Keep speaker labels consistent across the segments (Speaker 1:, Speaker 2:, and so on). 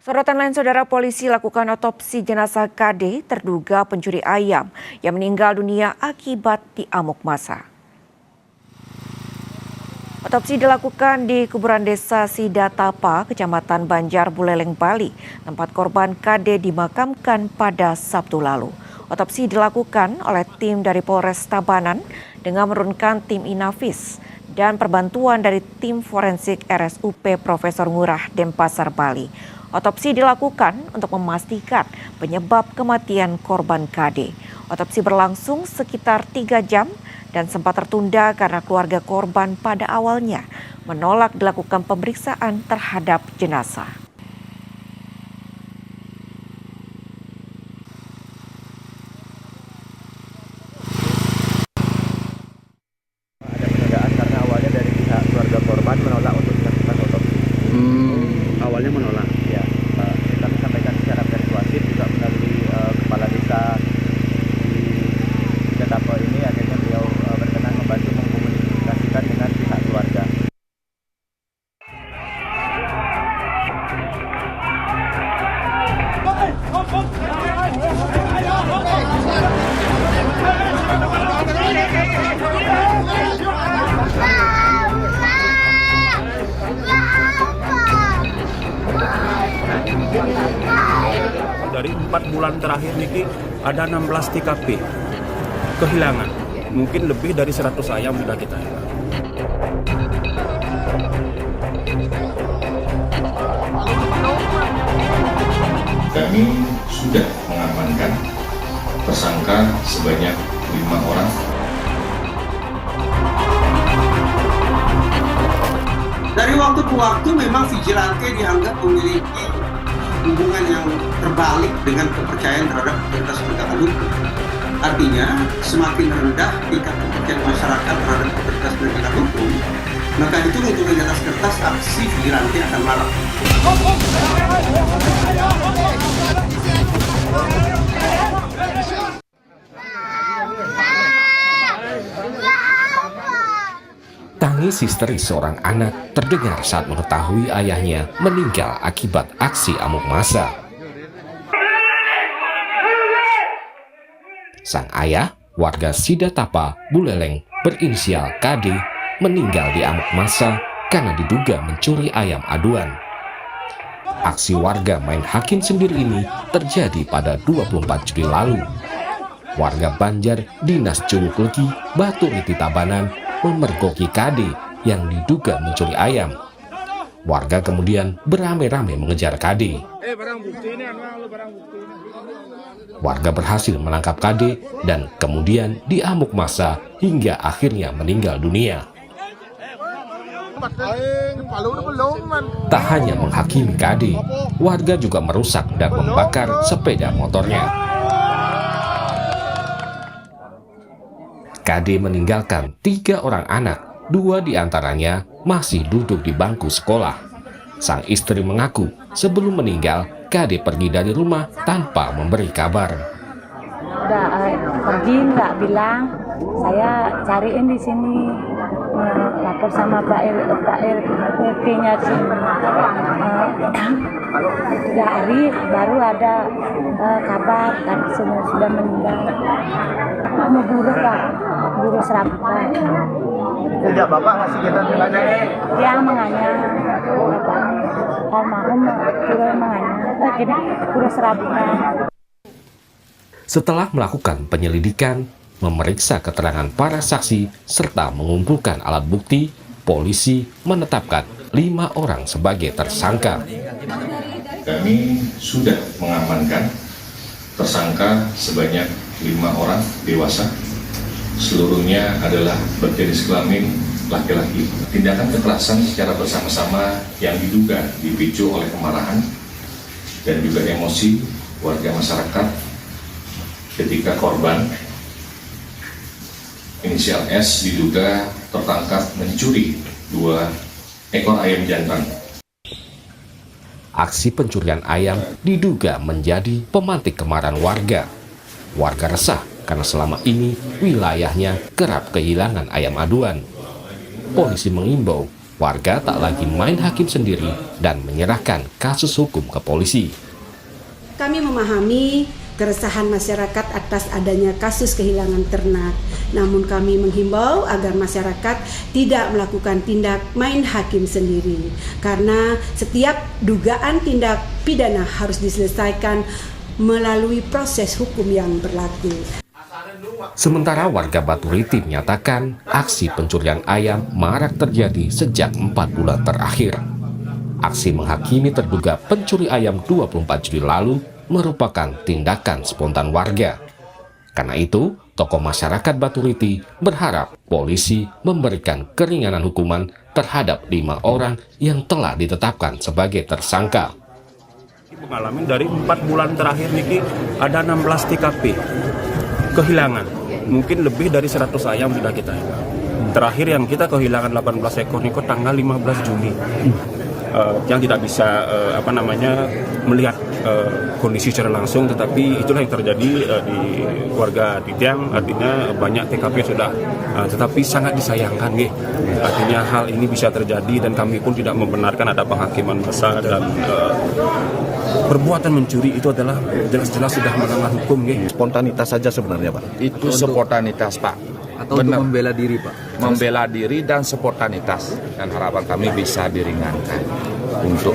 Speaker 1: Sorotan lain, saudara, polisi lakukan otopsi jenazah KD terduga pencuri ayam yang meninggal dunia akibat diamuk massa. Otopsi dilakukan di kuburan desa Sidatapa, Kecamatan Banjar Buleleng, Bali, tempat korban KD dimakamkan pada Sabtu lalu. Otopsi dilakukan oleh tim dari Polres Tabanan dengan menurunkan tim Inavis dan perbantuan dari tim forensik RSUP Profesor Ngurah Denpasar, Bali. Otopsi dilakukan untuk memastikan penyebab kematian korban KD. Otopsi berlangsung sekitar 3 jam dan sempat tertunda karena keluarga korban pada awalnya menolak dilakukan pemeriksaan terhadap jenazah.
Speaker 2: Ada penundaan karena awalnya dari pihak keluarga korban menolak untuk dilakukan otopsi.
Speaker 3: Awalnya menolak.
Speaker 2: Ya, kami sampaikan secara persuasif juga melalui kepala desa di Sidatapa ini, akhirnya beliau berkenan membantu mengkomunikasikan dengan pihak keluarga.
Speaker 3: Dari 4 bulan terakhir niki ada 16 TKP kehilangan. Mungkin lebih dari 100 ayam sudah kita hilang.
Speaker 4: Kami sudah mengamankan tersangka sebanyak 5 orang.
Speaker 5: Dari waktu ke waktu memang vigilante dianggap memiliki hubungan yang terbalik dengan kepercayaan terhadap otoritas penegakan hukum. Artinya, semakin rendah tingkat kepercayaan masyarakat terhadap otoritas penegakan hukum, maka itu untuk di atas kertas aksi vigilante akan marak.
Speaker 6: Tangis histeris seorang anak terdengar saat mengetahui ayahnya meninggal akibat aksi amuk massa. Sang ayah, warga Sidatapa, Buleleng, berinisial KD, meninggal di amuk massa karena diduga mencuri ayam aduan. Aksi warga main hakim sendiri ini terjadi pada 24 Juli lalu. Warga Banjar, Dinas Juluk Legi, Batu Riti, Tabanan, memergoki KD yang diduga mencuri ayam. Warga kemudian beramai-ramai mengejar KD. Warga berhasil menangkap KD dan kemudian diamuk massa hingga akhirnya meninggal dunia. Tak hanya menghakimi KD, warga juga merusak dan membakar sepeda motornya. KD meninggalkan 3 orang anak, 2 diantaranya masih duduk di bangku sekolah. Sang istri mengaku sebelum meninggal, KD pergi dari rumah tanpa memberi kabar.
Speaker 7: Udah pergi nggak bilang, saya cariin di sini, lapor sama Pak RT-nya sini. Dari baru ada kabar kan sudah meninggal. Mau buruh Pak, buruh serabutan.
Speaker 2: Sejak Bapak masih kita nilainya?
Speaker 7: Dia menganyam, almarhum buruh menganyam, gini buruh serabutan.
Speaker 6: Setelah melakukan penyelidikan, memeriksa keterangan para saksi, serta mengumpulkan alat bukti, polisi menetapkan 5 orang sebagai tersangka.
Speaker 4: Kami sudah mengamankan tersangka sebanyak 5 orang dewasa. Seluruhnya adalah berjenis kelamin laki-laki. Tindakan kekerasan secara bersama-sama yang diduga dipicu oleh kemarahan dan juga emosi warga masyarakat ketika korban inisial S diduga tertangkap mencuri 2 ekor ayam jantan.
Speaker 6: Aksi pencurian ayam diduga menjadi pemantik kemarahan warga. Warga resah karena selama ini wilayahnya kerap kehilangan ayam aduan. Polisi mengimbau warga tak lagi main hakim sendiri dan menyerahkan kasus hukum ke polisi.
Speaker 8: Kami memahami keresahan masyarakat atas adanya kasus kehilangan ternak. Namun kami menghimbau agar masyarakat tidak melakukan tindak main hakim sendiri. Karena setiap dugaan tindak pidana harus diselesaikan melalui proses hukum yang berlaku.
Speaker 6: Sementara warga Baturiti menyatakan aksi pencurian ayam marak terjadi sejak 4 bulan terakhir. Aksi menghakimi terduga pencuri ayam 24 Juli lalu merupakan tindakan spontan warga. Karena itu, tokoh masyarakat Baturiti berharap polisi memberikan keringanan hukuman terhadap 5 orang yang telah ditetapkan sebagai tersangka.
Speaker 3: Pengalaman dari 4 bulan terakhir niki ada 16 TKP kehilangan. Mungkin lebih dari 100 ayam sudah kita. Terakhir yang kita kehilangan 18 ekor niko tanggal 15 Juni. Yang tidak bisa melihat kondisi secara langsung, tetapi itulah yang terjadi di keluarga Titiang. Artinya banyak TKP sudah, tetapi sangat disayangkan, artinya hal ini bisa terjadi dan kami pun tidak membenarkan ada penghakiman massa dan perbuatan mencuri itu adalah jelas-jelas sudah melanggar hukum.
Speaker 9: Spontanitas saja sebenarnya, Pak.
Speaker 10: Itu spontanitas, Pak.
Speaker 9: Atau untuk membela diri, Pak?
Speaker 10: Membela diri dan spontanitas. Dan harapan kami bisa diringankan. Untuk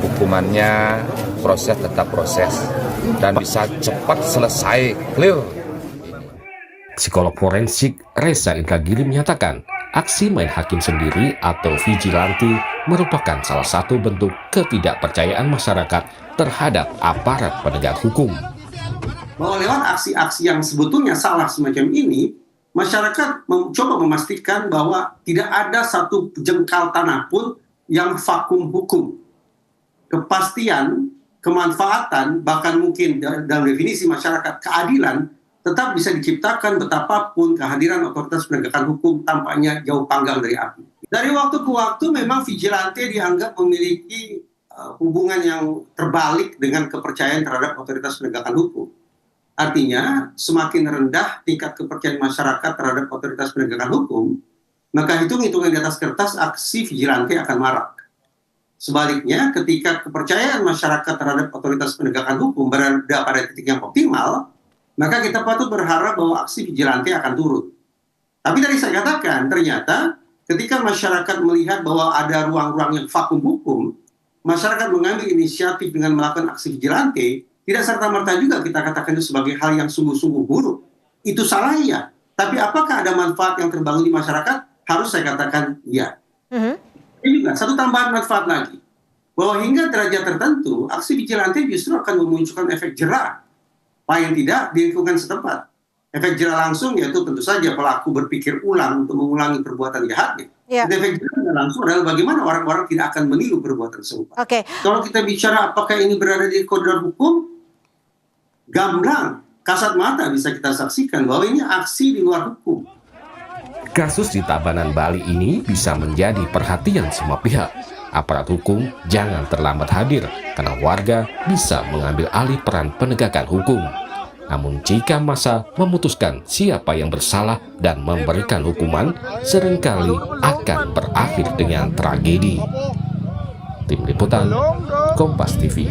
Speaker 10: hukumannya, proses tetap proses. Dan bisa cepat selesai, clear.
Speaker 6: Psikolog forensik Reza Indragiri menyatakan, aksi main hakim sendiri atau vigilanti merupakan salah satu bentuk ketidakpercayaan masyarakat terhadap aparat penegak hukum.
Speaker 5: Bahwa lewat aksi-aksi yang sebetulnya salah semacam ini, masyarakat mencoba memastikan bahwa tidak ada satu jengkal tanah pun yang vakum hukum. Kepastian, kemanfaatan, bahkan mungkin dalam definisi masyarakat keadilan, tetap bisa diciptakan betapapun kehadiran otoritas penegakan hukum tampaknya jauh panggang dari api. Dari waktu ke waktu memang vigilante dianggap memiliki hubungan yang terbalik dengan kepercayaan terhadap otoritas penegakan hukum. Artinya, semakin rendah tingkat kepercayaan masyarakat terhadap otoritas penegakan hukum, maka hitung-hitungan di atas kertas aksi vigilante akan marak. Sebaliknya, ketika kepercayaan masyarakat terhadap otoritas penegakan hukum berada pada titik yang optimal, maka kita patut berharap bahwa aksi vigilante akan turun. Tapi tadi saya katakan, ternyata ketika masyarakat melihat bahwa ada ruang-ruang yang vakum hukum, masyarakat mengambil inisiatif dengan melakukan aksi vigilante, tidak serta-merta juga kita katakan itu sebagai hal yang sungguh-sungguh buruk. Itu salah ya. Tapi apakah ada manfaat yang terbangun di masyarakat? Harus saya katakan ya. Ini juga satu tambahan manfaat lagi. Bahwa hingga derajat tertentu, aksi vigilante justru akan memunculkan efek jera. Paling tidak di lingkungan setempat. Efek jera langsung yaitu tentu saja pelaku berpikir ulang untuk mengulangi perbuatan jahatnya. Ya. Efek jera langsung adalah bagaimana orang-orang tidak akan meniru perbuatan serupa. Kalau kita bicara apakah ini berada di koridor hukum, gamblang, kasat mata bisa kita saksikan bahwa ini aksi di luar hukum.
Speaker 6: Kasus di Tabanan, Bali ini bisa menjadi perhatian semua pihak. Aparat hukum jangan terlambat hadir karena warga bisa mengambil alih peran penegakan hukum. Namun jika massa memutuskan siapa yang bersalah dan memberikan hukuman, seringkali akan berakhir dengan tragedi. Tim Liputan, Kompas TV.